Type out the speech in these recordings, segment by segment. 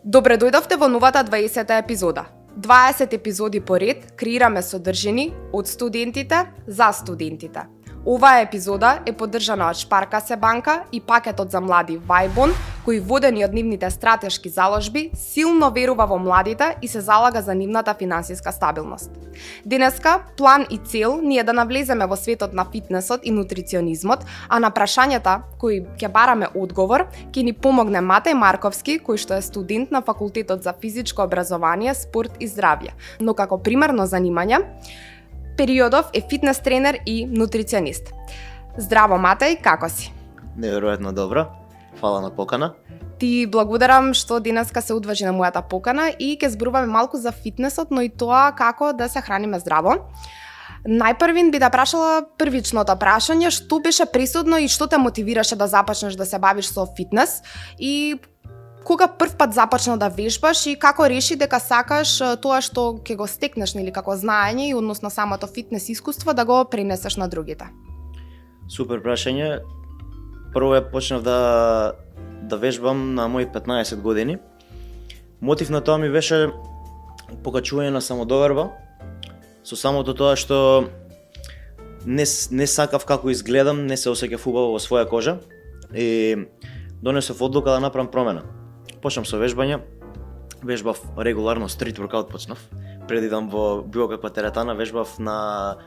Добре дојдовте во новата 20-та епизода. 20 епизоди поред креираме содржини од студентите за студентите. Оваа епизода е поддржана од Шпарка се банка и пакетот за млади Вајбон, кој водени од нивните стратешки заложби, силно верува во младите и се залага за нивната финансиска стабилност. Денеска, план и цел ни е да навлеземе во светот на фитнесот и нутриционизмот, а на прашањата кои ќе бараме одговор, ќе ни помогне Матеј Марковски, кој што е студент на Факултетот за физичко образование, спорт и здравје. Но како примерно занимање, периодов е фитнес тренер и нутриционист. Здраво, Матеј, како си? Неверојатно добро. Фала на покана. Ти благодарам што денеска се удважи на мојата покана и ќе зборуваме малку за фитнесот, но и тоа како да се храниме здраво. Најпрвин би да прашала првичното прашање, што беше пресудно и што те мотивираше да започнеш да се бавиш со фитнес и кога прв пат започна да вежбаш и како реши дека сакаш тоа што ќе го стекнеш или како знаење и односно самото фитнес искуство да го пренесеш на другите? Супер прашање. Прво почнав да вежбам на мои 15 години. Мотив на тоа ми беше покачување на самодоверба, со самото тоа што не сакав како изгледам, не се осеќав убаво во своја кожа и донесов одлука да направам промена. Почнав со вежбање, вежбав регуларно, стрит воркаут почнав. Пред да идам во било каква теретана, вежбав на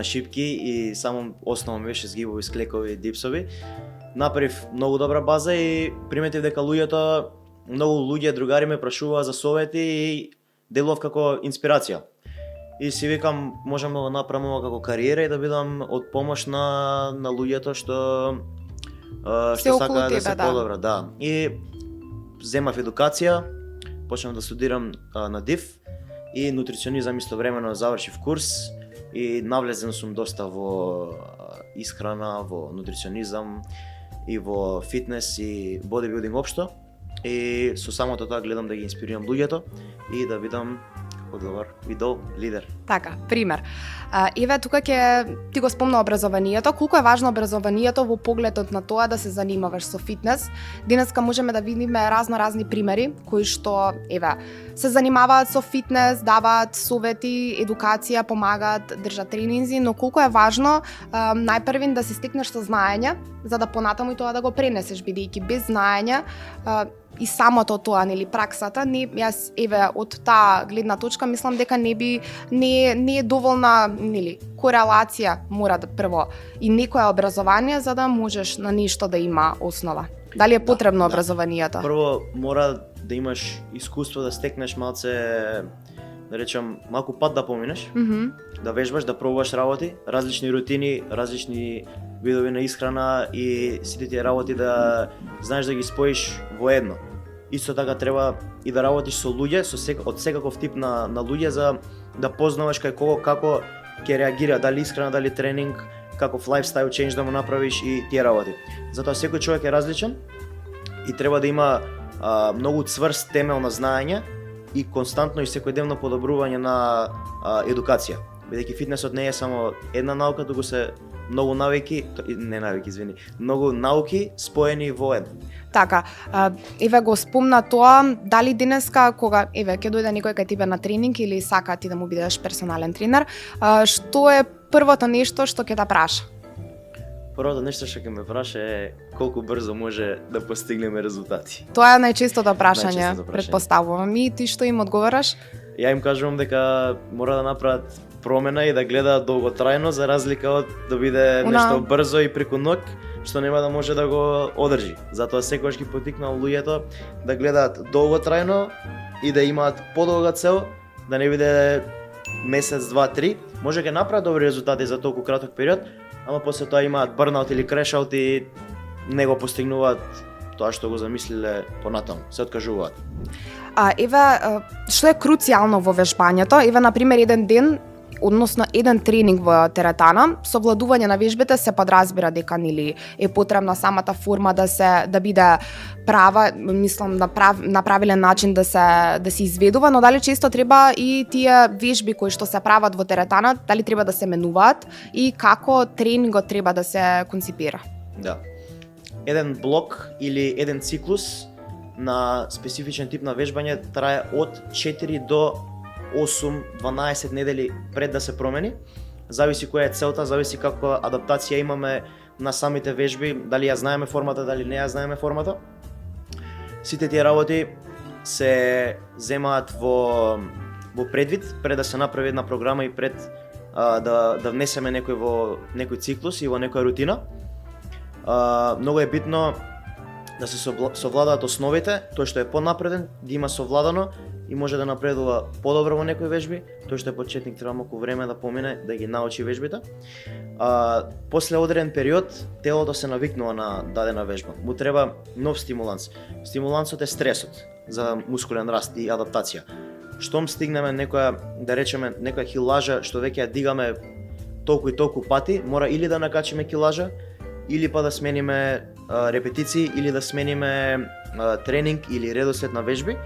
шипки и само основно беше згибови, склекови, дипсови. Направив многу добра база и приметив дека многу луѓе, другари ме прашуваа за совети и делов како инспирација. И си викам, можам да го направам ова како кариера и да бидам од помош на луѓето што сакаат да се подобра, да. И земав едукација, почнав да студирам на ДИВ и нутриционизам истовремено завршив курс и навлезен сум доста во исхрана, во нутриционизам и во фитнес и бодибилдинг општо. И со самото тоа гледам да ги инспирирам луѓето и да бидам идол, лидер. Така, пример. Еве, тука ти го спомна образованието. Колку е важно образованието во погледот на тоа да се занимаваш со фитнес? Денеска можеме да видиме разни примери кои што, се занимаваат со фитнес, даваат совети, едукација, помагаат, држат тренинзи, но колку е важно најпрвин да се стекнеш со знаење, за да понатаму и тоа да го пренесеш, бидејќи без знаење и самото тоа, праксата, јас од таа гледна точка мислам дека не е доволна, корелација мора да прво и некое образование за да можеш на нешто да има основа. Дали е потребно образованието? Прво мора да имаш искуство, да стекнеш малце, да речам, малку пат да поминеш, да вежбаш, да пробуваш работи, различни рутини, различни видови на исхрана и сите тие работи да знаеш да ги споиш во едно. Исто така треба и да работиш со луѓе, од секаков тип на луѓе за да познаваш кај кого како ќе реагира, дали исхрана, дали тренинг, каков лајфстайл ченж да му направиш и тие работи. Затоа секој човек е различен и треба да има многу цврст темел на знаење и константно и секојдневно подобрување на едукација. Бидејќи фитнесот не е само една наука, туку се многу многу науки споени во едно. Така, го спомна тоа, дали денеска кога ќе дојде некој кај тебе на тренинг или сака ти да му бидеш персонален тренер, што е првото нешто што ќе да праша? Првото нешто што ќе ме праша е колку брзо може да постигнеме резултати. Тоа е најчестото прашање, претпоставувам. И ти што им одговараш? Ја им кажувам дека мора да направат промена и да гледаат долготрајно, за разлика од да биде нешто брзо и преку ноќ, што нема да може да го одржи. Затоа секогаш ги поттикнувам луѓето да гледаат долготрајно и да имаат подолга цел, да не биде месец, два, три. Може ќе направат добри резултати за толку краток период, ама после тоа имаат бърнаут или крешаут и не го постигнуваат тоа што го замислиле понатаму, се откажуваат. Што е круцијално во вежбањето? На пример, еден ден, односно еден тренинг во теретана, совладување на вежбите се подразбира дека е потребна самата форма да биде права, мислам на правилен начин да се изведува, но дали често треба и тие вежби кои што се прават во теретана, дали треба да се менуваат и како тренингот треба да се конципира? Да. Еден блок или еден циклус на специфичен тип на вежбање трае од 4 до 8-12 недели пред да се промени. Зависи која е целта, зависи каква адаптација имаме на самите вежби, дали ја знаеме формата, дали не ја знаеме формата. Сите тие работи се земаат во предвид, пред да се направи една програма и пред да внесеме некој во некој циклус и во некоја рутина. Многу е битно да се совладаат основите, тој што е понапреден, да има совладано и може да напредува подобро во некои вежби, тој што е почетник треба малку време да помине, да ги научи вежбите. После одреден период, телото се навикнува на дадена вежба. Му треба нов стимуланс. Стимулансот е стресот за мускулен раст и адаптација. Штом стигнеме некоја, да речеме, некоја килажа што веќе ја дигаме толку и толку пати, мора или да накачиме килажа, или па да смениме репетиции, или да смениме тренинг или редослед на вежби,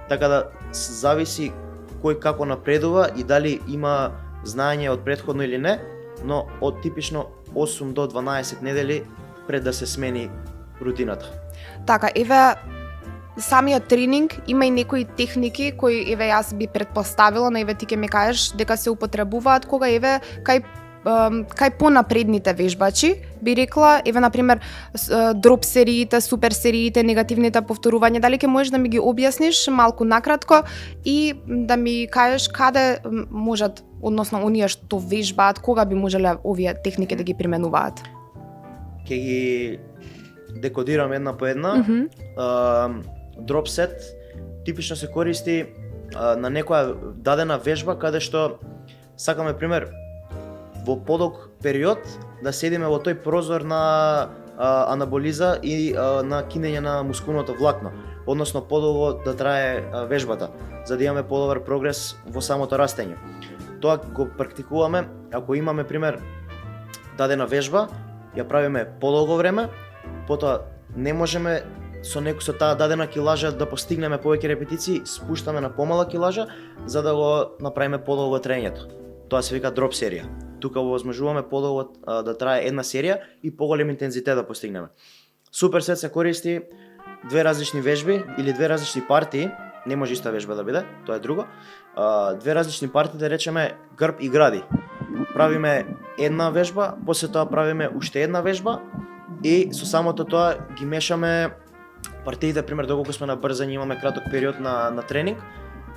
така да зависи кој како напредува и дали има знаење од претходно или не, но од типично 8 до 12 недели пред да се смени рутината. Така, еве самиот тренинг има и некои техники кои еве јас би претпоставила, но еве ти ќе ми кажеш дека се употребуваат кога еве кај понапредните вежбачи, би рекла, еве на пример дроп сериите, супер сериите, негативните повторувања, дали ќе можеш да ми ги објасниш малку накратко и да ми кажеш каде можат, односно оние што вежбаат, кога би можеле овие техники да ги применуваат? Ќе ги декодирам една по една. Дроп сет типично се користи на некоја дадена вежба каде што сакаме пример во подолг период да седиме во тој прозор на анаболиза и на кинење на мускулното влакно, односно подолго да трае вежбата, за да имаме подобар прогрес во самото растење. Тоа го практикуваме ако имаме пример дадена вежба, ја правиме подолго време, потоа не можеме со таа дадена килажа да постигнеме повеќе репетиции, спуштаме на помала килажа за да го направиме подолго трењето. Тоа се вика дроп серија. Тука овозможуваме подолго да трае една серија и поголем интензитет да постигнеме. Суперсет се користи две различни вежби или две различни партии, не може иста вежба да биде, тоа е друго. Две различни партии, да речеме грб и гради. Правиме една вежба, после тоа правиме уште една вежба и со самото тоа ги мешаме партиите, пример доколку сме на брзање, имаме краток период на тренинг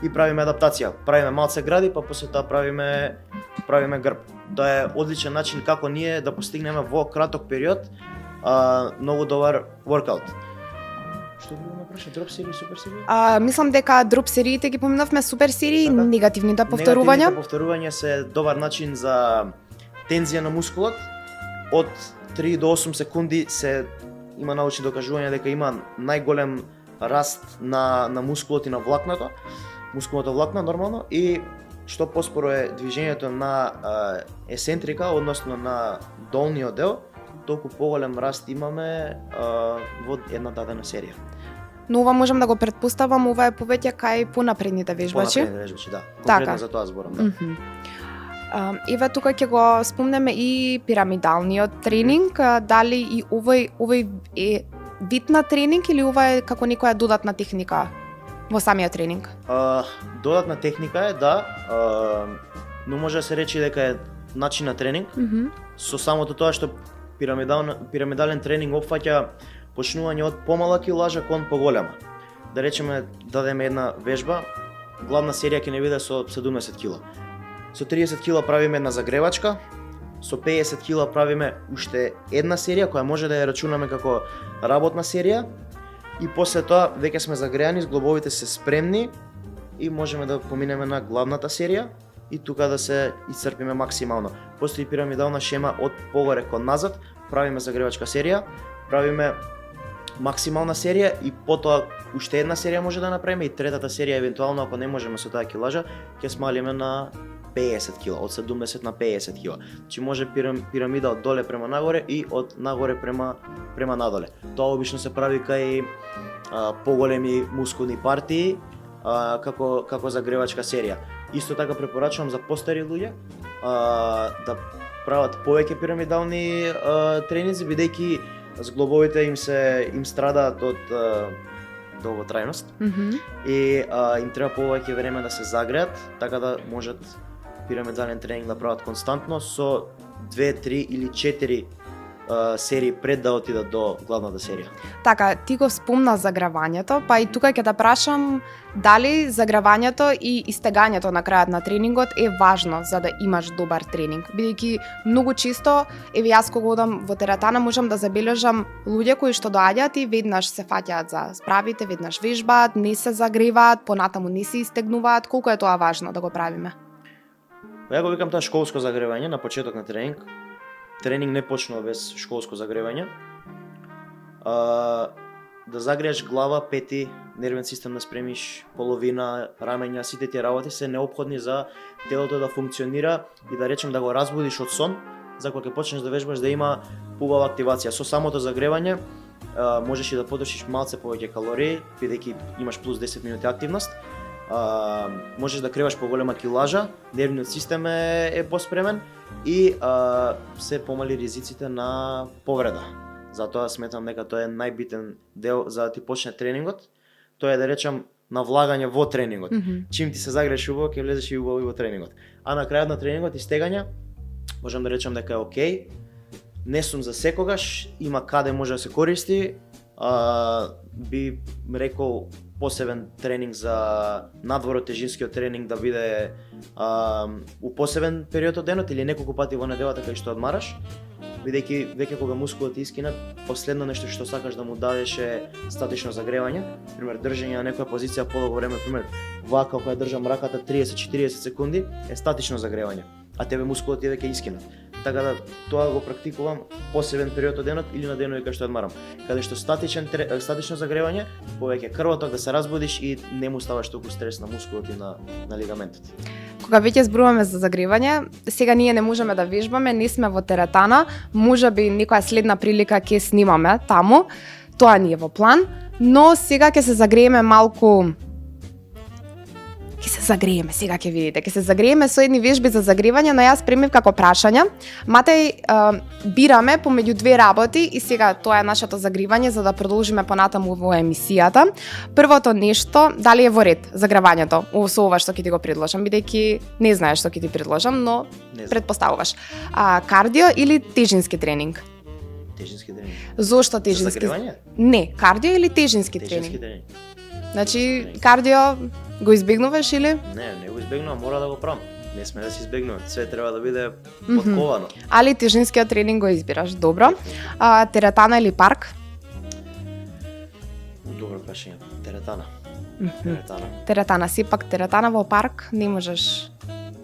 и правиме адаптација. Правиме малце гради, па после тоа правиме грб. Тоа е одличен начин како ние да постигнеме во краток период многу добар воркаут. Што друго направиш? Дроп серии, супер серии? Мислам дека дроп сериите ги поминавме, супер серии, така, негативните повторувања. Негативните повторувања се добар начин за тензија на мускулот. Од 3 до 8 секунди се има научни докажувања дека има најголем раст на мускулот и на влакното, мускулното влакно нормално, и што поспоро е движењето на есентрика, односно на долниот дел, толку поголем раст имаме во една дадена серија. Но ова можам да го претпоставам, ова е повеќе кај понапредните вежбачи. Понапредните вежбачи, да. Конкретно за тоа зборам, да. Еве тука ќе го спомнеме и пирамидалниот тренинг, дали и овој е вид на тренинг или ова е како некоја додатна техника во самиот тренинг? Додатна техника е, да, но може да се рече дека е начин на тренинг, со самото тоа што пирамидален тренинг опфаќа почнување од помала килажа кон поголема. Да речеме, дадеме една вежба, главна серија ќе не биде со 70 кила. Со 30 кила правиме една загревачка, со 50 кила правиме уште една серија која може да ја рачунаме како работна серија и после тоа веќе сме загреани, зглобовите се спремни и можеме да поминеме на главната серија и тука да се исцрпиме максимално. Постои пирамидална шема од погоре кон назад, правиме загревачка серија, правиме максимална серија и потоа уште една серија може да направиме и третата серија евентуално ако не можеме со таа килажа ќе смалиме на 50 кила, од 70 на 50 кила. Значи може пирамида од доле према нагоре и од нагоре према надоле. Тоа обично се прави кај поголеми мускулни партии како загревачка серија. Исто така препорачувам за постари луѓе да прават повеќе пирамидални тренинзи, бидејќи зглобовите им страдаат од долготрајност. Мгм. И им треба повеќе време да се загреат, така да можат пирамидален тренинг да прават константно со 2, 3 или 4 серии пред да отидат до главната серија. Така, ти го спомна загравањето, па и тука ќе да прашам дали загравањето и истегањето на крајот на тренингот е важно за да имаш добар тренинг. Бидејќи многу често, еве јас кога одам во теретана можам да забележам луѓе кои што доаѓаат и веднаш се фаќаат за справите, веднаш вежбаат, не се загреваат, понатаму не се истегнуваат. Колку е тоа важно да го правиме? Ја го викам тоа школско загревање на почеток на тренинг. Тренинг не почнува без школско загревање. Да загрееш глава, пети, нервен систем да спремиш, половина, рамења, сите тие работи се неопходни за телото да функционира и да речем да го разбудиш од сон, за кога ќе почнеш да вежбаш да има убава активација. Со самото загревање можеш и да потрошиш малце повеќе калории, бидејќи имаш плюс 10 минути активност. Можеш да креваш поголема килажа, нервниот систем е поспремен и се помали ризиците на повреда. Затоа сметам дека тоа е најбитен дел за да ти почне тренингот. Тоа е да речам навлагање во тренингот. Чим ти се загрееш убаво, ќе влезеш и убаво во тренингот. А на крајот на тренингот истегање, можам да речам дека е окей. Не сум за секогаш, има каде може да се користи. Би рекол посебен тренинг за надвор од тежинскиот тренинг да биде у посебен период од денот или неколку пати во неделата кај што одмараш, бидејќи веќе кога мускулот ти искинат, последно нешто што сакаш да му дадеш е статично загревање, пример држење на некоја позиција подолго време, пример вака кога држам раката 30-40 секунди е статично загревање, а тебе мускулот ти е веќе искинат. Така да тоа го практикувам посебен период од денот или на денови кога што одмарам, каде што статично загревање, повеќе крвоток да се разбудиш и не му ставаш толку стрес на мускулот и на лигаментот. Кога веќе зборуваме за загревање, сега ние не можеме да вежбаме, не сме во теретана, можеби некоја следна прилика ќе снимаме таму, тоа ни е во план, но сега ќе се загрееме малку. Сега ќе видите, ќе се загрееме со едни вежби за загревање, но јас премив како прашања. Матеј, бираме помеѓу две работи и сега тоа е нашето загревање за да продолжиме понатаму во емисијата. Првото нешто, дали е во ред загревањето, со ова што ќе ти го предложам, бидејќи не знаеш што ќе ти предложам, но предпоставуваш. Кардио или тежински тренинг? Тежински тренинг. Зошто тежински? За загревање? Не, кардио или тежински Тежински тренинг? тренинг. Значи, кардио го избегнуваш или? Не го избегнувам, мора да го правам. Не сме да се избегнува, све треба да биде подковано. Али тежинскиот тренинг го избираш, добро. Теретана или парк? Добро прашање. Теретана. Теретана, сепак теретана во парк не можеш.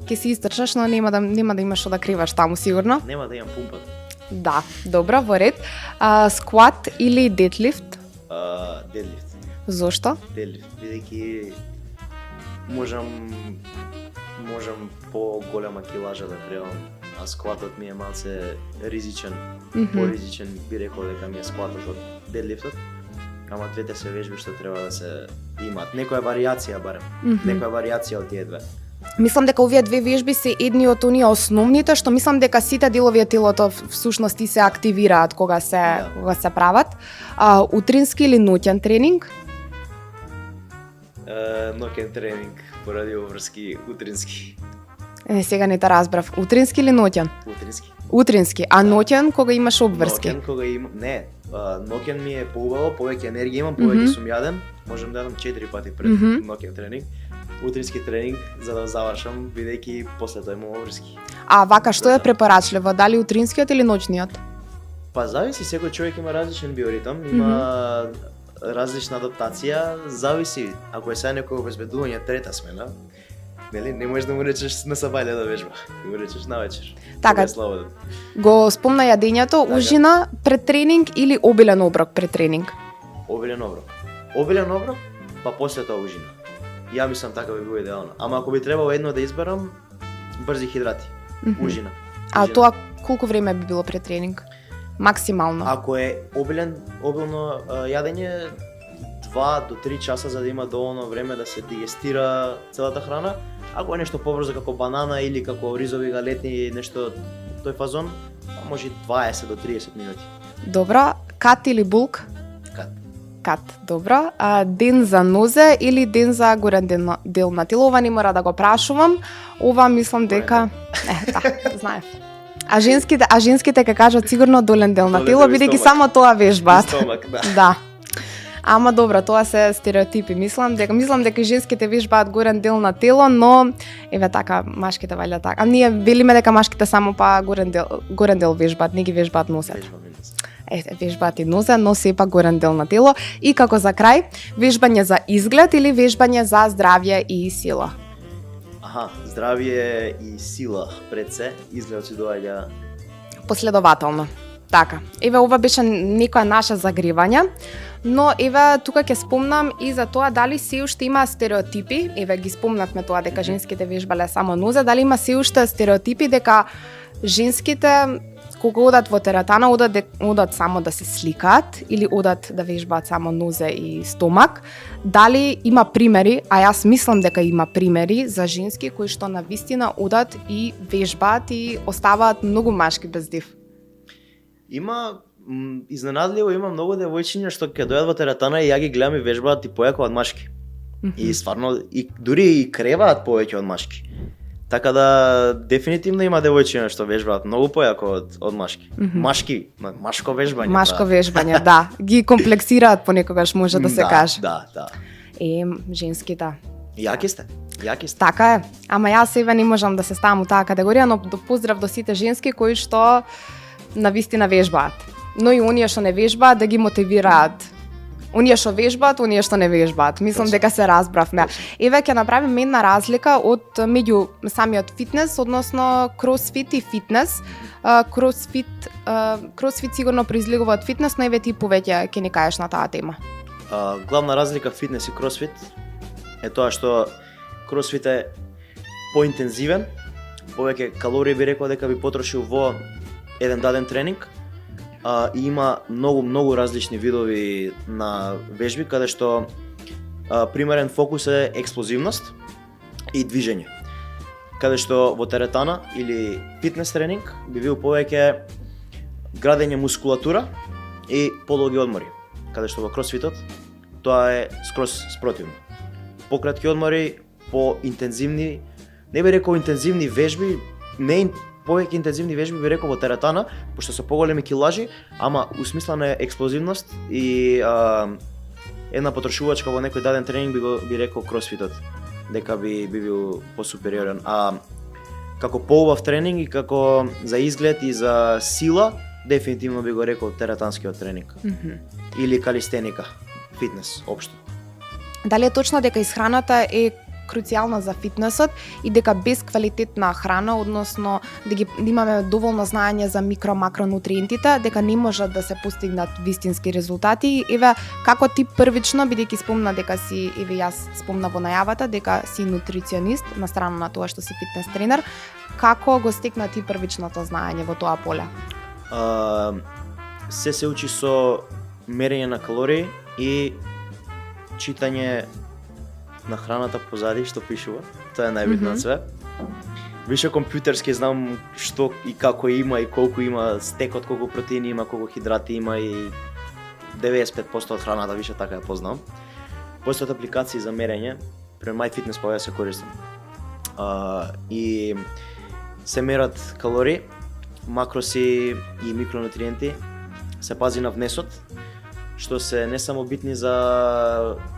Ќе си издржаш, но нема да имаш што да криваш таму сигурно. Нема да имам пумпат. Да, добро, во ред. Скват или дедлифт? Дедлифт. Зошто? Дедлифт, бидејќи можам по-голема килажа да кревам, а скватот ми е малце ризичен, поризичен, би рекол дека ми е скватот од дедлифтот. Ама двете се вежби што треба да се имаат. Некоја варијација барем, некоја варијација од тие две. Мислам дека овие две вежби се едни од оние основните што мислам дека сите делови од телото всушност и се активираат кога се прават. Утрински или ноќен тренинг? Ноќен тренинг поради обврски утрински. Сега не те разбрав. Утрински или ноќен? Утрински. Утрински, а ноќен кога имаш обврски? Ноќен кога имам, не, ноќен ми е поубаво, повеќе енергија имам, повеќе сум јаден, можам да јадам 4 пати пред ноќен тренинг. Утрински тренинг за да завршам, бидејќи после тоа имам обврски. А вака што е препорачливо, дали утринскиот или ноќниот? Па зависи, секој човек има различен биоритам, има различна адаптација, зависи. Ако е сега некој обезбедување трета смена, нели, не можеш да му речеш на сабајле да вежба, ќе му речеш навечер. Така, го спомна јадењето, ужина пред тренинг или обилен оброк пред тренинг? Обилен оброк. Обилен оброк, па после тоа ужина. Ја мислам така би било идеално. Ама ако би требало едно да изберам, брзи хидрати, ужина. А тоа колку време би било пред тренинг? Максимално. Ако е обилно јадење, 2 до 3 часа за да има доволно време да се дигестира целата храна. Ако е нешто побрзо како банана или како ризови галетни, нешто тој фазон, може 20 до 30 минути. Добро, кат или булк? Кат. Кат, добро. Ден за нозе или ден за горен дел на тело, ова не мора да го прашувам. Ова мислам дека знаев. А женските ке кажат сигурно долен дел на тело, бидејќи само тоа вежбаат. Стомак, да. Да. Ама добро, тоа се стереотипи. Мислам дека женските вежбаат горен дел на тело, но еве така машките валја така. А ние велиме дека машките само па горен дел вежбаат, не ги вежбаат носет. Вежбаат и нозе, но сепак горен дел на тело. И како за крај, вежбање за изглед или вежбање за здравје и сила? Здравје и сила пред се, изгледот си доаѓа последователно. Така, еве ова беше некоја наша загревање, но еве тука ќе спомнам и за тоа дали се уште има стереотипи, еве ги спомнавме тоа дека женските вежбале само нозе, дали има се уште стереотипи дека женските кога одат во теретана одат само да се сликаат или одат да вежбаат само нозе и стомак. Дали има примери, а јас мислам дека има примери за женски кои што навистина одат и вежбаат и оставаат многу машки без див. Има изненадливо, има многу девојчиња што ќе дојдат во теретана и ја ги гледам и вежбаат и појако од машки. И стварно и дури и креваат повеќе од машки. Така да дефинитивно има девојчиња што вежбаат многу појако од машки. Машко вежбање. Машко вежбање, да. Ги комплексираат понекогаш може да се каже. Да. Женските. Јаки сте. Така е. Ама јас себе не можам да се ставам у таа категорија, но поздрав до сите женски кои што навистина вежбаат. Но и оние што не вежбаат да ги мотивираат. Оние што вежбаат, оние што не вежбаат. Мислам дека се разбравме. Еве ќе направиме една разлика меѓу самиот фитнес, односно кросфит и фитнес. Кросфит сигурно произлегува од фитнес, но еве ти повеќе ќе ни кажеш на таа тема. Главна разлика фитнес и кросфит е тоа што кросфит е поинтензивен, повеќе калории би рекол дека би потрошил во еден даден тренинг. И има многу различни видови на вежби каде што примерен фокус е експлозивност и движење. Каде што во теретана или фитнес тренинг би бил повеќе градење мускулатура и подолги одмори. Каде што во кросфитот тоа е скроз спротивно. Пократки одмори, по интензивни, не би рекол интензивни вежби, повеќе интензивни вежби би рекол во теретана, пошто се поголеми килажи, ама усмисла на експлозивност и една потрошувачка во некој даден тренинг би рекол кросфитот, дека би бил посупериорен. А како поубав тренинг и како за изглед и за сила, дефинитивно би го рекол теретанскиот тренинг. Или калистеника, фитнес општо. Дали е точно дека исхраната е круцијална за фитнесот и дека без квалитетна храна, односно да имаме доволно знаење за микро-макронутриентите, дека не можат да се постигнат вистински резултати. Еве како ти првично, бидејќи спомна дека си, еве јас спомна во најавата дека си нутриционист, на страна на тоа што си фитнес тренер, како го стекна ти првичното знаење во тоа поле? Се учи со мерење на калории и читање на храната позади што пишува. Тоа е најбитно од све. Више компјутерски знам што и како има и колку има стекот, колку протеини има, колку хидрати има и 95% од храната више така ја познавам. Постојат апликации за мерење, пример MyFitness па ја се користам. И се мерат калории, макроси и микронутриенти, се пази на внесот, што се не само битни за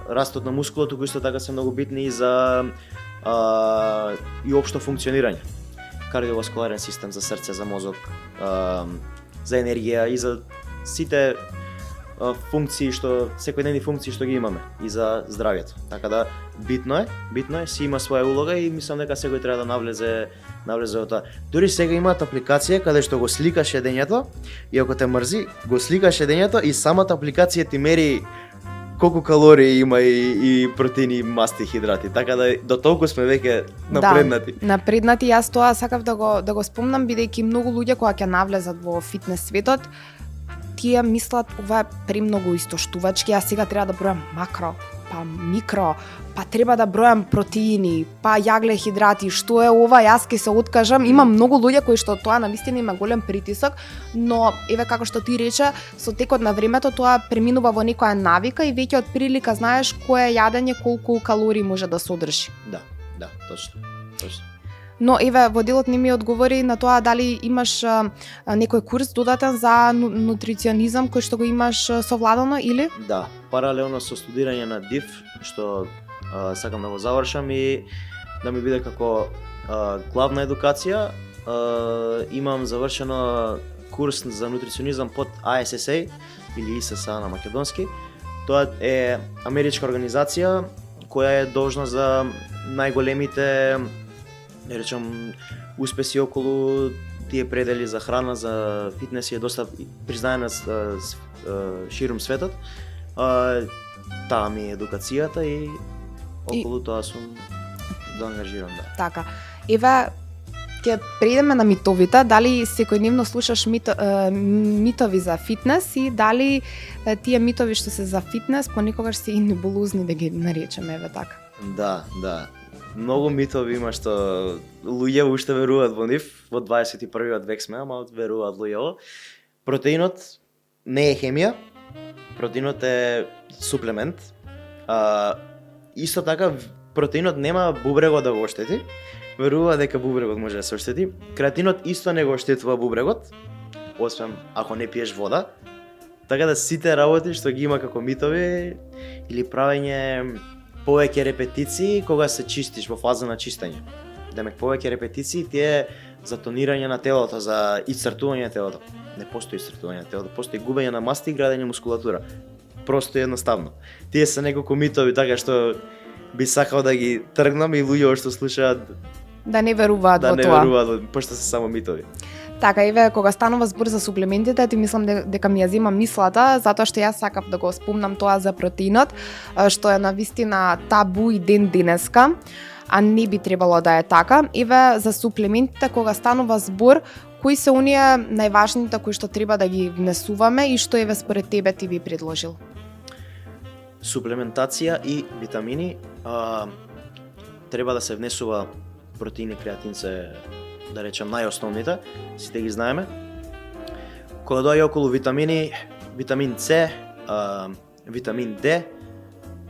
растот на мускулот, туку исто така се многу битни и за и општо функционирање. Кардиоваскуларен систем, за срце, за мозок, за енергија и за сите функции секојдневни функции што ги имаме и за здравјето. Така да битно е, си има своја улога и мислам дека секој треба да навлезе во тоа. Дури сега имаат апликација каде што го сликаш едењето и ако те мрзи, го сликаш едењето и самата апликација ти мери колку калории има и протеини, масти, хидрати. Така да до толку сме веќе напреднати. Да, напреднати. Јас тоа сакав да го спомнам, бидејќи многу луѓе кога ќе навлезат во фитнес светот, тие мислат ова е премногу истоштувачки, јас сега треба да бројам макро па микро, па треба да бројам протеини, па јаглехидрати, што е ова, јас ќе се откажам. Има многу луѓе кои што тоа навистина има голем притисок, но еве како што ти рече, со текот на времето тоа преминува во некоја навика и веќе од прилика знаеш кое јадење колку калории може да содржи. Да, точно. Но еве во делот не ми одговори на тоа дали имаш некој курс додатен за нутриционизам кој што го имаш совладано или? Да, паралелно со студирање на ДИФ, што сакам да го завршам и да ми биде како главна едукација, имам завршено курс за нутриционизам под ISSA или ISSA на македонски. Тоа е америчка организација која е должна за најголемите, не речам, успеси околу тие предели за храна, за фитнес и е доста признаена ширум светот. Таа ми е едукацијата и околу тоа сум заангажиран, да. Така. Еве ќе преидеме на митовите, дали секојдневно слушаш митови за фитнес и дали тие митови што се за фитнес понекогаш се и небулузни да ги наречеме, еве така. Да. Многу митови има што луѓе уште веруваат во нив, во 21-виот век сме, ама веруваат луѓе. Протеинот не е хемија, протеинот е суплемент. Исто така, протеинот нема бубрегот да го оштети, верува дека бубрегот може да се оштети. Креатинот исто не го оштетува бубрегот, освен ако не пиеш вода. Така да сите работи што ги има како митови или правење повеќе репетиции кога се чистиш во фаза на чистење. Демек повеќе репетиции ти е за тонирање на телото, за исцртување на телото. Не постои исцртување на телото, постои губење на маста и градење мускулатура. Просто и едноставно. Тие се неколку митови така што би сакал да ги тргнам и луѓе што слушаат да не веруваат во тоа. Да не веруваат, пошто се само митови. Така, еве, кога станува збор за суплементите, ти мислам дека ми ја зема мислата, затоа што јас сакав да го спомнам тоа за протеинот, што е навистина табу и ден денеска, а не би требало да е така. Еве, за суплементите, кога станува збор, кои се оние најважните кои што треба да ги внесуваме и што еве според тебе ти би предложил? Суплементација и витамини, треба да се внесува протеин и креатин се, да речем, најосновните, сите ги знаеме. Кога доаѓа околу витамини, витамин С, витамин Д,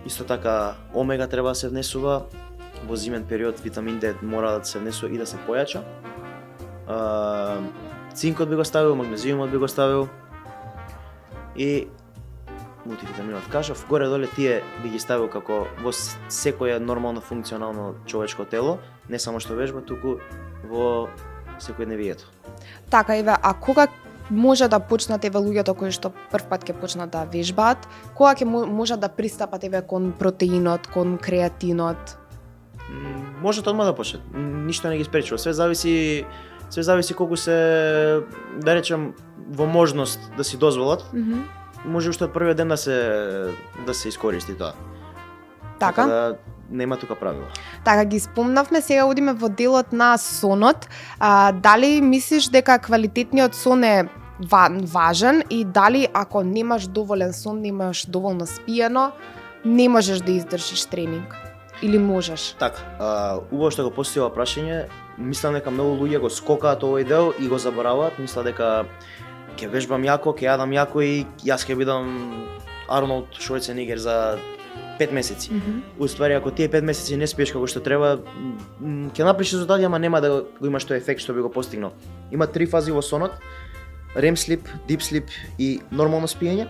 исто така омега треба да се внесува. Во зимен период витамин Д мора да се внесува и да се појача. Цинкот би го ставил, магнезиумот би го ставил и мултивитаминот кажав. Горе-доле тие би ги ставил како во секое нормално функционално човечко тело, не само што вежба, туку во секојдневието. Така, еве, а кога може да почнат еве луѓето кои што првпат ќе почнат да вежбаат, кога ќе може да пристапат еве кон протеинот, кон креатинот? Можат одма да почнат. Ништо не ги спречува. Све зависи колку се, да речем, во можност да си дозволат. Може уште од првиот ден да се искористи тоа. Така да нема тука правила. Така ги спомнавме, сега одиме во делот на сонот. Дали мислиш дека квалитетниот сон е важен и дали ако немаш доволен сон, немаш доволно спиено, не можеш да издржиш тренинг? Или можеш? Така, убаво што го поставува прашање, мислам дека многу луѓе го скокаат овој дел и го забораваат, мислат дека ќе вежбам јако, ќе јадам јако и јас ќе бидам Арнолд Шварценегер за 5 месеци. Уствари, ако тие 5 месеци не спиеш како што треба, ќе направиш резултати, ама нема да го имаш тој ефект што би го постигнал. Има 3 фази во сонот: REM sleep, deep sleep и нормално спиење.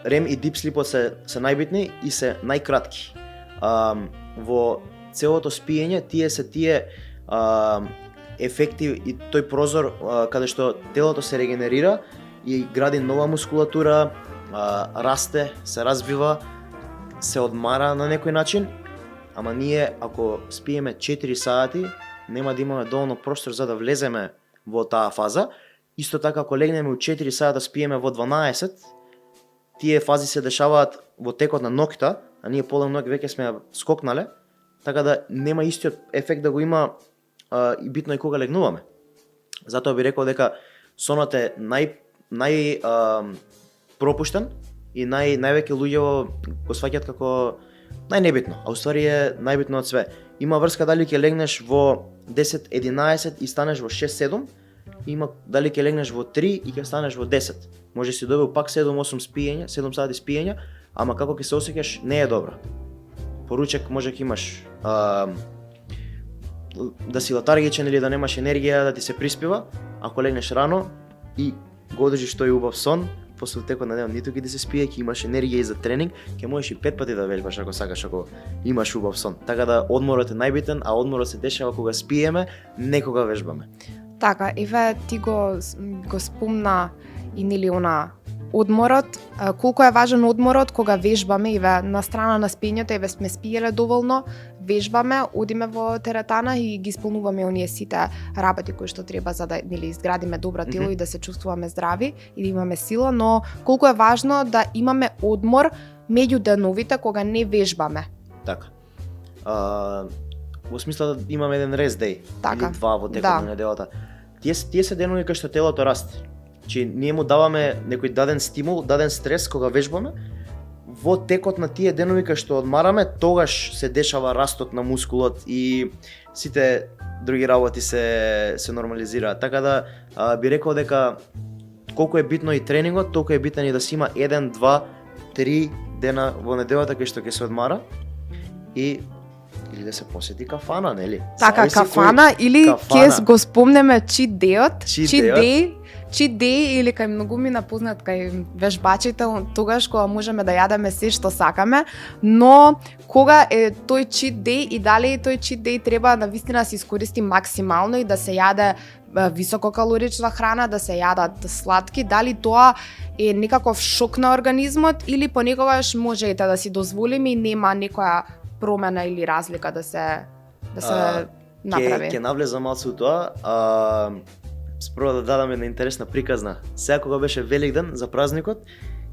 REM и deep sleepот се најбитни и се најкратки. Во целото спиење тие ефекти и тој прозор каде што телото се регенерира и гради нова мускулатура, расте, се развива, се одмара на некој начин, ама ние ако спиеме 4 сати, нема да имаме доволно простор за да влеземе во таа фаза. Исто така ако легнеме у 4 сата да спиеме во 12, тие фази се дешаваат во текот на ноќта, а ние полем ноќ веќе сме скокнале, така да нема истиот ефект да го има и битно и кога легнуваме. Затоа би рекол дека сонот е нај пропуштен и највеќе луѓе го сваќаат како најнебитно, а уствари е најбитно од све. Има врска дали ќе легнеш во 10-11 и станеш во 6-7, има дали ќе легнеш во 3 и ќе станеш во 10. Може си добил пак 7-8 спиења, 7 сати спиења, ама како ќе се осеќаш не е добро. Поручек може ќе имаш да си летаргичен или да немаш енергија, да ти се приспива, ако легнеш рано и го одржиш тој убав сон, после текот на денот ниту ќе ти се спие, ќе имаш енергија и за тренинг, ќе можеш и 5 пати да вежбаш ако сакаш, ако имаш убав сон. Така да одморот е најбитен, а одморот се дешава кога спиеме, не кога вежбаме. Така, еве ти го спомна и нели она одморот, колку е важен одморот кога вежбаме, еве на страна на спиењето, еве сме спиеле доволно, вежбаме, одиме во теретана и ги исполнуваме оние сите работи кои што треба за да нели изградиме добро тело и да се чувствуваме здрави и да имаме сила, но колку е важно да имаме одмор меѓу деновите кога не вежбаме. Така. Во смисла да имаме еден rest day Така. или два во текот на неделата. Тие се денови кај што телото расте. Че ние му даваме некој даден стимул, даден стрес кога вежбаме. Во текот на тие денови кај што одмараме, тогаш се дешава растот на мускулот и сите други работи се нормализираат. Така да би рекол дека колку е битно и тренингот, толку е битен и да се има 1, 2, 3 дена во неделата кај што ќе се одмара и или да се посети кафана, нели? Така, кафана или ќе го спомнеме cheat day-от. Cheat day или кај многу ми напознат кај вежбачите, тогаш кога можеме да јадеме се што сакаме, но кога е тој cheat day и дали тој cheat day треба навистина да се искористи максимално и да се јаде висококалорична храна, да се јадат сладки, дали тоа е некаков шок на организмот или понекогаш можете да си дозволиме и нема некоја промена или разлика да се направи. Ќе навлезам малку у тоа. Спроба да дадам една интересна приказна. Сега кога беше Великден за празникот,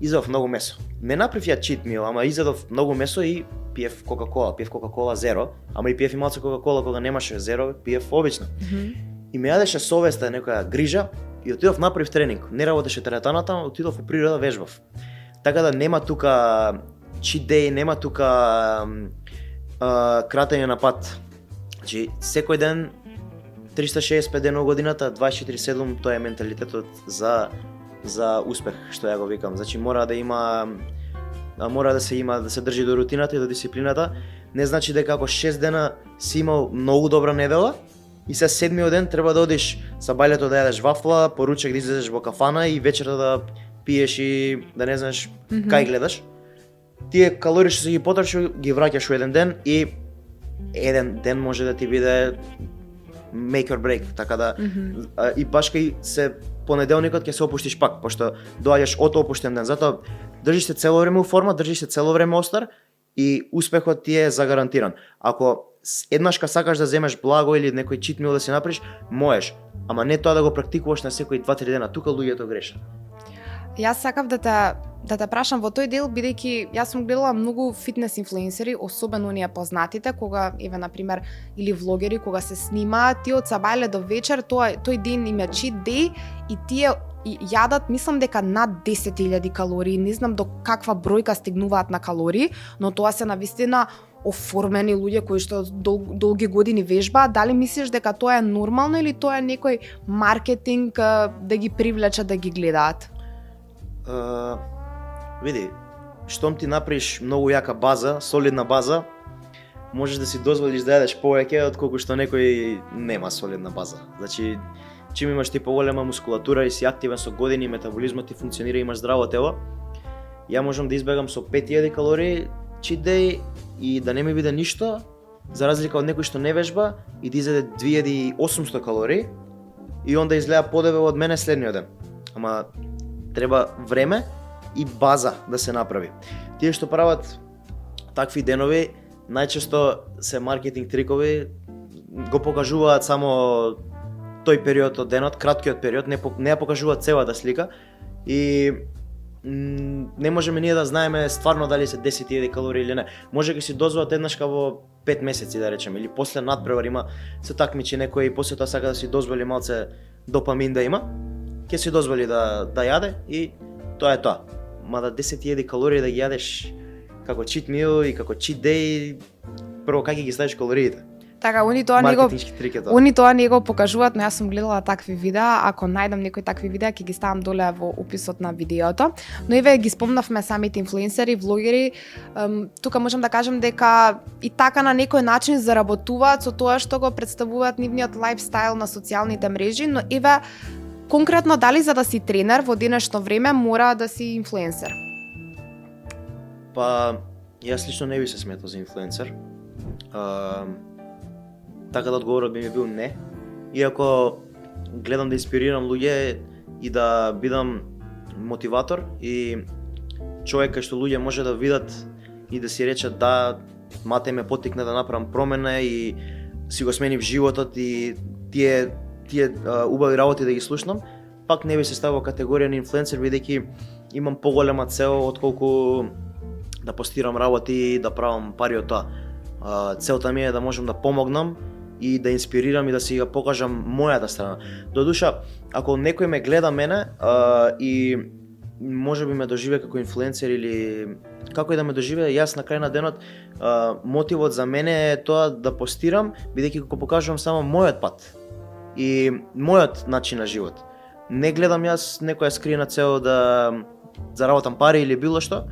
изедов многу месо. Не направив ја cheat meal, ама изедов многу месо и пиев Кока-кола зеро, ама и пиев и малку Кока-кола кога немаше зеро, пиев обично. И ме јадеше совеста некоја грижа и отидов направив тренинг. Не работеше теретаната, отидов во природа вежбав. Така да нема тука cheat day, нема тука кратење на пат. Значи секој ден 365 дена во годината, 24/7, тоа е менталитетот за успех, што ја го викам. Значи мора да се држи до рутината и до дисциплината. Не значи дека ако 6 дена си имал многу добра недела и се 7-миот ден треба да одиш sa бајлето да јадеш вафла, поручек да излезеш во кафана и вечерта да пиеш и да не знаеш кај гледаш. Тие калории што си ги потрошил ги враќаш во еден ден и еден ден може да ти биде make or break, така да и баш кај се понеделникот ќе се опуштиш пак, пошто доаѓаш од опуштен ден. Затоа држиш се цело време у форма, држиш се цело време остар и успехот ти е загарантиран. Ако еднаш ка сакаш да земеш благо или некој cheat meal да си направиш, можеш, ама не тоа да го практикуваш на секој 2-3 дена, тука луѓето грешат. Јас сакав да те прашам во тој дел, бидејќи јас сум гледала многу фитнес инфлуенсери, особено оние познатите, кога еве на пример или влогери кога се снимаат, тие од сабајле до вечер, тој ден им е cheat day и тие јадат, мислам дека над 10.000 калории, не знам до каква бројка стигнуваат на калории, но тоа се навистина оформени луѓе кои што долги години вежбаат. Дали мислиш дека тоа е нормално или тоа е некој маркетинг да ги привлече да ги гледаат? Види, штом ти направиш многу јака база, солидна база, можеш да си дозволиш да јадеш повеќе отколку што некој нема солидна база. Значи, чим имаш ти поголема мускулатура и си активен со години, метаболизмот ти функционира и имаш здраво тело, ја можам да избегам со 5000 калории cheat day и да не ми биде ништо, за разлика од некој што не вежба и да изеде 2800 калории и онда изгледа подебел од мене следниот ден. Ама треба време и база да се направи. Тие што прават такви денови, најчесто се маркетинг трикови, го покажуваат само тој период од денот, краткиот период, не ја покажуваат целата слика и не можеме ние да знаеме стварно дали се 10.000 калории или не. Може ќе си дозволат еднашка во 5 месеци да речеме, или после надпревар има се такмичи некој и после тоа сака да си дозволи малце допамин да има, ќе си дозволи да јаде и тоа е тоа. мада 10.000 калории да ги јадеш како cheat meal и како cheat day, прво как ги ставиш калориите? Така, они тоа не го Маркетиншки трик е тоа. Они тоа не го покажуваат, но јас сум гледала такви видеа. Ако најдам некои такви видеа, ќе ги ставам доле во описот на видеото. Но еве ги спомнавме самите инфлуенсери, влогери. Тука можам да кажам дека и така на некој начин заработуваат со тоа што го представуваат нивниот лајфстайл на социјалните мрежи, но еве конкретно дали за да си тренер во денешно време мора да си инфлуенсер? Па, јас лично не би се сметал за инфлуенсер. Така да одговорот би ми бил не. Иако гледам да инспирирам луѓе и да бидам мотиватор и човек кај што луѓе може да видат и да си речат да, мате ме поттикна да направам промена и си го сменив животот и тие убави работи да ги слушнам, пак не би се ставил категорија на инфлуенсер, бидејќи имам поголема цел отколку да постирам работи и да правам пари од тоа. Целта ми е да можам да помогнам и да инспирирам и да си ја покажам мојата страна. Додуша, ако некој ме гледа мене и може би ме доживе како инфлуенсер или како и да ме доживе, јас на крај на денот мотивот за мене е тоа да постирам, бидејќи како покажувам само мојот пат и мојот начин на живот. Не гледам јас некоја скриена цел да заработам пари или било што,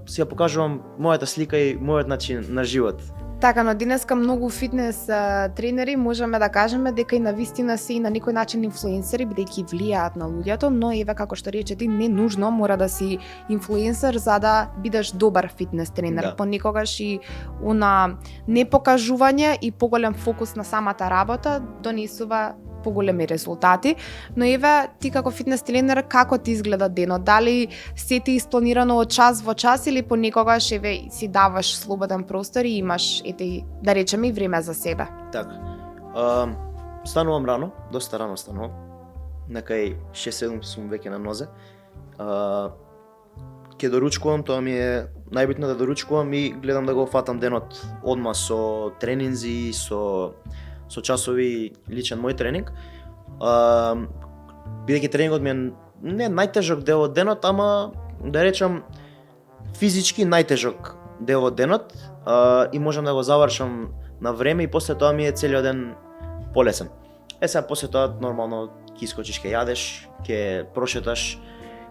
си ја покажувам мојата слика и мојот начин на живот. Така, но денеска многу фитнес тренери можеме да кажеме дека и на вистина се и на некој начин инфлуенсери, бидејќи влијаат на луѓето, но еве како што рече ти, не нужно мора да си инфлуенсер за да бидеш добар фитнес тренер. Да. Понекогаш и на непокажување и поголем фокус на самата работа донесува поголеми резултати, но еве ти како фитнес тренер како ти изгледа денот? Дали се ти испланирано од час во час или понекогаш еве си даваш слободен простор и имаш ете да речеме и време за себе? Така. Станувам рано, доста рано станувам. Некај 6-7 сум веќе на нозе. Ке доручкувам, тоа ми е најбитно да доручкувам и гледам да го фатам денот одма со тренинзи, со часови личен мој тренинг. Бидејќи тренингот ми е не најтежок дел од денот, ама да речам физички најтежок дел од денот и можам да го завршам на време и после тоа ми е целиот ден полесен. Сега после тоа нормално ќе искочиш, ќе јадеш, ќе прошеташ,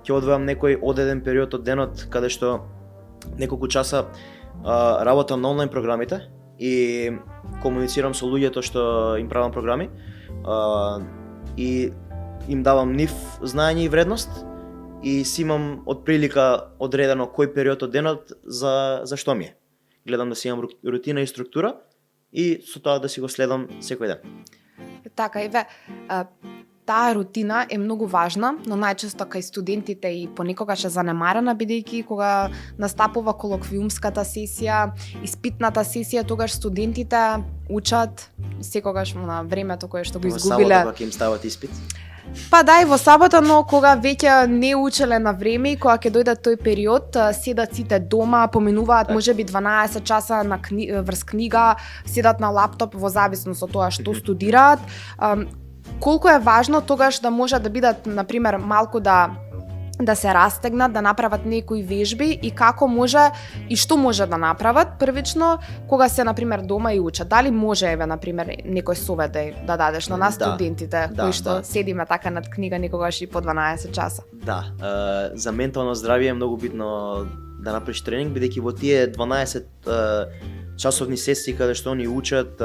ќе одвојам некој одеден период од денот каде што неколку часа работам на онлайн програмите и комуницирам со луѓето што им правам програми и им давам нив знаење и вредност и си имам од прилика одредено кој период од денот за што ми е. Гледам да си имам рутина и структура и со тоа да си го следам секој ден. Така, еве, таа рутина е многу важна, но најчесто кај студентите и понекогаш е занемарена, бидејќи кога настапува колоквиумската сесија, испитната сесија, тогаш студентите учат секогаш на времето кое што го изгубиле. Во сабота кога им стават испит. Па да, и во сабота, но кога веќе не учеле на време и кога ќе дојде тој период, седат сите дома, поминуваат можеби 12 часа на врз книга, седат на лаптоп во зависност од тоа што студираат. Колку е важно тогаш да можат да бидат, например, малку да се растегнат, да направат некои вежби и како може и што може да направат првично кога се, например, дома и учат. Дали може, еве, например, некој совет да дадеш на нас студентите кои што седиме така над книга некогаш и по 12 часа? Да, за ментално здравје е многу битно да направиш тренинг, бидејќи во тие 12 часовни сесии каде што они учат,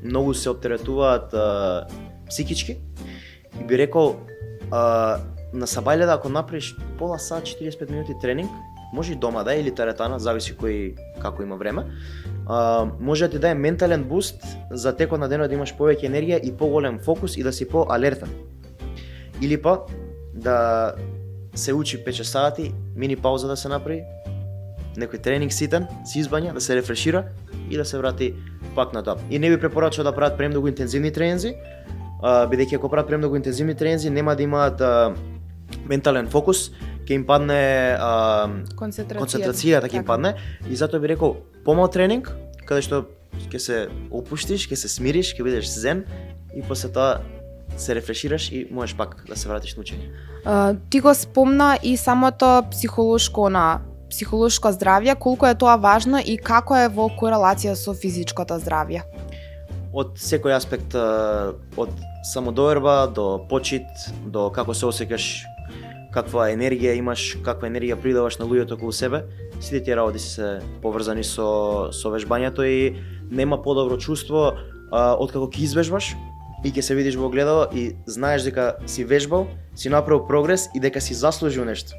многу се оптеретуваат психички. И би рекол, на сабајле ако направиш пола сат, 45 минути тренинг, може и дома да или теретана, зависи кој како има време, може да ти даде ментален буст за текот на денот да имаш повеќе енергија и поголем фокус и да си поалертен. Или па да се учи 5-6 сати, мини пауза да се направи, некој тренинг ситен, се избања, да се рефрешира и да се врати пак на тоа. И не би препорачал да прават премногу интензивни тренинзи, бидејќи ако прават премногу интензивни тренинзи нема да имаат ментален фокус, ќе им падне концентрацијата ќе им падне и затоа би рекол помал тренинг каде што ќе се опуштиш, ќе се смириш, ќе бидеш зен и после тоа се рефрешираш и можеш пак да се вратиш на учење. Ти го спомна и самото психолошко здравје, колку е тоа важно и како е во корелација со физичкото здравје? Од секој аспект, од самодоверба до почит, до како се осеќаш, каква енергија имаш, каква енергија придаваш на луѓето околу себе, сите тие работи се поврзани со вежбањето и нема подобро чувство откако ќе извежбаш и ќе се видиш во огледало и знаеш дека си вежбал, си направил прогрес и дека си заслужил нешто.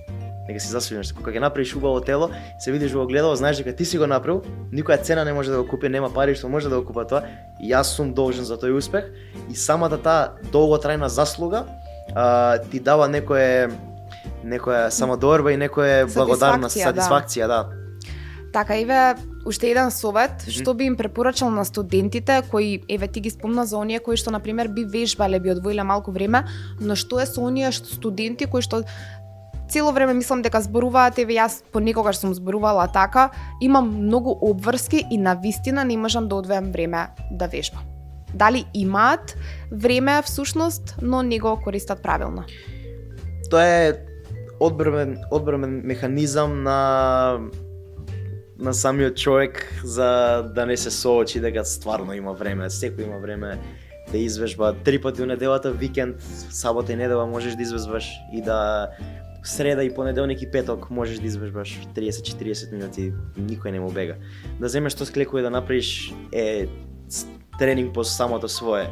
Кога ќе направиш убаво тело, се видиш во огледало, знаеш дека ти си го направил, никоја цена не може да го купи, нема пари што може да го купат тоа. И јас сум должен за тој успех и самата таа долготрајна заслуга ти дава некоја самодоверба и некоја благодарност, сатисфакција, да. Така, еве, уште еден совет, што би им препорачал на студентите кои, еве, ти ги спомна за оние кои што, например, би вежбале, би одвоиле малку време, но што е со оние студенти кои што цело време мислам дека зборуваат, еве, јас понекогаш сум зборувала така, имам многу обврски и навистина не можам да одвојам време да вежбам. Дали имаат време всушност, но не го користат правилно? Тоа е одбранен механизам на самиот човек за да не се соочи дека стварно има време, секој има време да извежба 3 пати во неделата, викенд, сабота и недела можеш да извежбаш и да среда и понеделник и петок можеш да извежбаш 30-40 минути, никој не му бега. Да земеш тоа склеко и да направиш е тренинг по самото свое.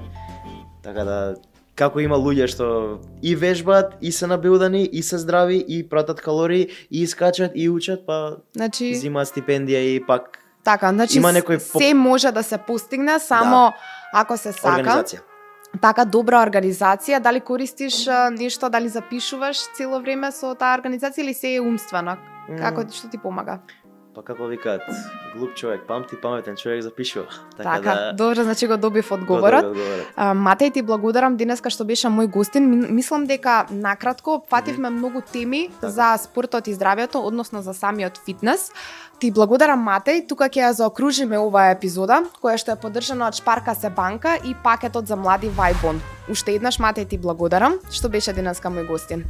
Така да, како има луѓе што и вежбаат, и се набилдани, и се здрави, и пратат калории, и искачат, и учат, па Значи, зимаат стипендија и пак така, значи има некој се може да се постигне, само ако се сака. организација. Така, добра организација, дали користиш нешто, дали запишуваш цело време со таа организација или се е умствено? Како, што ти помага? Па како викаат, глуп човек памти, паметен човек запишува. Така, добро, значи го добив одговорот. Матеј, ти благодарам денеска што беше мој гостин. Мислам дека накратко опфативме многу теми за спортот и здравјето, односно за самиот фитнес. Ти благодарам, Матеј, тука ќе ја заокружиме оваа епизода, која што е поддржана од Шпарка се банка и пакетот за млади Вајбон. Уште еднаш, Матеј, ти благодарам што беше денеска мој гостин.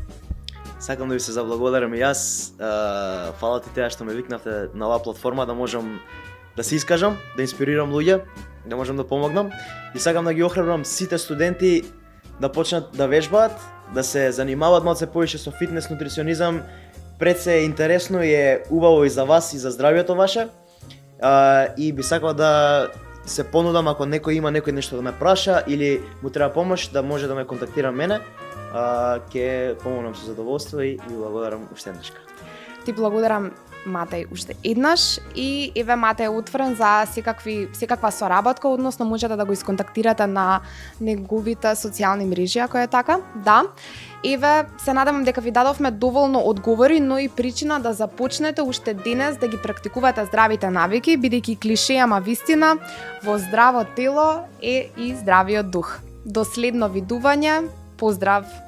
Сакам да ви се заблагодарам и јас. Фала ти теа што ме викнавте на оваа платформа да можам да се искажам, да инспирирам луѓе, да можам да помогнам. И сакам да ги охрабрам сите студенти да почнат да вежбаат, да се занимаваат малце повеќе со фитнес, нутриционизам. Пред се е интересно и е убаво и за вас и за здравјето ваше. И би сакал да се понудам ако некој има нешто да ме праша или му треба помош, да може да ме контактира мене. Ќе помогнам со задоволство и ви благодарам уште еднашка. Ти благодарам, Матеј, уште еднаш и еве Матеј е отворен за секаква соработка, односно можете да го исконтактирате на неговите социјални мрежи, ако е така. Да. Еве, се надевам дека ви дадовме доволно одговори, но и причина да започнете уште денес да ги практикувате здравите навики, бидејќи клише, ама вистина, во здраво тело е и здравиот дух. До следно видување, поздрав!